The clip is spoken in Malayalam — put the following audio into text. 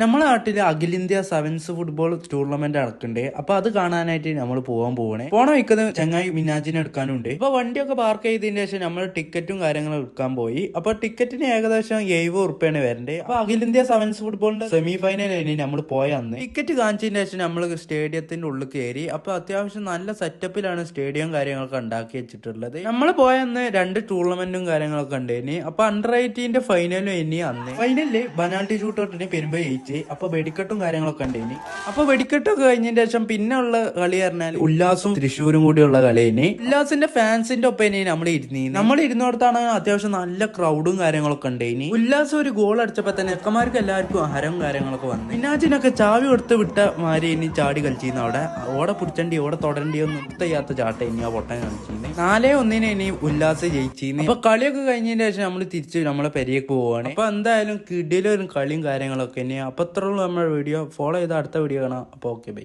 നമ്മളെ നാട്ടില് അഖിലേന്ത്യാ സെവൻസ് ഫുട്ബോൾ ടൂർണമെന്റ് നടക്കുന്നുണ്ട്. അപ്പൊ അത് കാണാനായിട്ട് നമ്മൾ പോകണേ. വയ്ക്കുന്നത് ചങ്ങായി മിനാജിനെ എടുക്കാനുണ്ട്. അപ്പൊ വണ്ടിയൊക്കെ പാർക്ക് ചെയ്തതിന് ശേഷം നമ്മൾ ടിക്കറ്റും കാര്യങ്ങളും എടുക്കാൻ പോയി. അപ്പൊ ടിക്കറ്റിന് ഏകദേശം 70 ഉറുപ്പ്യാണ് വരണ്ടേ. അപ്പൊ അഖിലേന്ത്യാ സെവൻസ് ഫുട്ബോളിന്റെ സെമി ഫൈനൽ കഴിഞ്ഞ് നമ്മൾ പോയ അന്ന് ടിക്കറ്റ് കാണിച്ചതിന് ശേഷം നമ്മൾ സ്റ്റേഡിയത്തിന്റെ ഉള്ളിൽ കയറി. അപ്പൊ അത്യാവശ്യം നല്ല സെറ്റപ്പിലാണ് സ്റ്റേഡിയം കാര്യങ്ങളൊക്കെ ഉണ്ടാക്കി വെച്ചിട്ടുള്ളത്. നമ്മൾ പോയ അന്ന് 2 ടൂർണമെന്റും കാര്യങ്ങളൊക്കെ ഉണ്ടായിന്. അപ്പൊ അണ്ടർ 18 ഫൈനലും ഇനി അന്ന് ഫൈനലില് ബനാൽറ്റി ഷൂട്ടൗട്ടിന് പെരുമ്പ. അപ്പൊ വെടിക്കെട്ടും കാര്യങ്ങളൊക്കെ ഉണ്ടായിനി. അപ്പൊ വെടിക്കെട്ടൊക്കെ കഴിഞ്ഞതിന് ശേഷം പിന്നെ ഉള്ള കളി പറഞ്ഞാൽ ഉല്ലാസും തൃശ്ശൂരും കൂടിയുള്ള കളിയിന് ഉല്ലാസിന്റെ ഫാൻസിന്റെ ഒപ്പം നമ്മൾ ഇരുന്നിടത്താണ് അത്യാവശ്യം നല്ല ക്രൗഡും കാര്യങ്ങളൊക്കെ ഉണ്ടായിനി. ഉല്ലാസ് ഒരു ഗോൾ അടിച്ചപ്പോ തന്നെ ചെക്കന്മാർക്ക് എല്ലാവർക്കും ഹരം കാര്യങ്ങളൊക്കെ വന്നു. മിനാജിനൊക്കെ ചാവി കൊടുത്ത് വിട്ട മാരി ഇനി ചാടി കളിച്ചിരുന്നു. അവിടെ ഓടെ പിടിച്ചണ്ടി ഓടെ തൊടണ്ടി ഒന്നും നിർത്തയ്യാത്ത ചാട്ട ഇനി ആ പൊട്ടൻ കളിച്ചിരുന്നു. 4-1 ഇനി ഉല്ലാസ് ജയിച്ചിരുന്നു. അപ്പൊ കളിയൊക്കെ കഴിഞ്ഞതിന് ശേഷം നമ്മൾ തിരിച്ച് നമ്മളെ പെരിയേക്ക് പോവാണ്. അപ്പൊ എന്തായാലും കിടിലൊരു കളിയും കാര്യങ്ങളൊക്കെ ഇനി. അപ്പൊ അത്രയുള്ള നമ്മുടെ വീഡിയോ ഫോളോ ചെയ്ത അടുത്ത വീഡിയോ കാണാം. അപ്പോൾ ഓക്കെ ബൈ.